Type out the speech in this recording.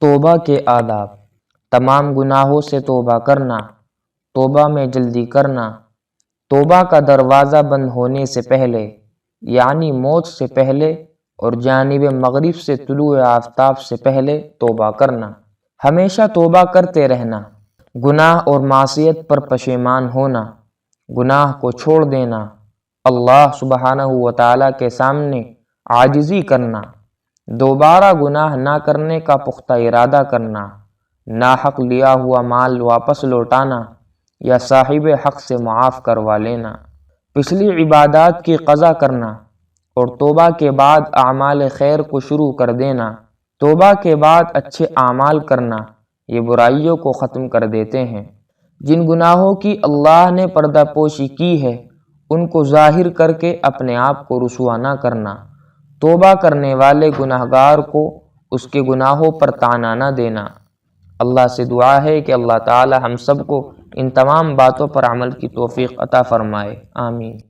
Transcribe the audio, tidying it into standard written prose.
توبہ کے آداب۔ تمام گناہوں سے توبہ کرنا، توبہ میں جلدی کرنا، توبہ کا دروازہ بند ہونے سے پہلے یعنی موت سے پہلے اور جانب مغرب سے طلوع آفتاب سے پہلے توبہ کرنا، ہمیشہ توبہ کرتے رہنا، گناہ اور معصیت پر پشیمان ہونا، گناہ کو چھوڑ دینا، اللہ سبحانہ و تعالیٰ کے سامنے عاجزی کرنا، دوبارہ گناہ نہ کرنے کا پختہ ارادہ کرنا، ناحق لیا ہوا مال واپس لوٹانا یا صاحب حق سے معاف کروا لینا، پچھلی عبادات کی قضا کرنا اور توبہ کے بعد اعمال خیر کو شروع کر دینا۔ توبہ کے بعد اچھے اعمال کرنا یہ برائیوں کو ختم کر دیتے ہیں۔ جن گناہوں کی اللہ نے پردہ پوشی کی ہے ان کو ظاہر کر کے اپنے آپ کو رسوا نہ کرنا، توبہ کرنے والے گناہگار کو اس کے گناہوں پر طعنہ نہ دینا۔ اللہ سے دعا ہے کہ اللہ تعالی ہم سب کو ان تمام باتوں پر عمل کی توفیق عطا فرمائے، آمین۔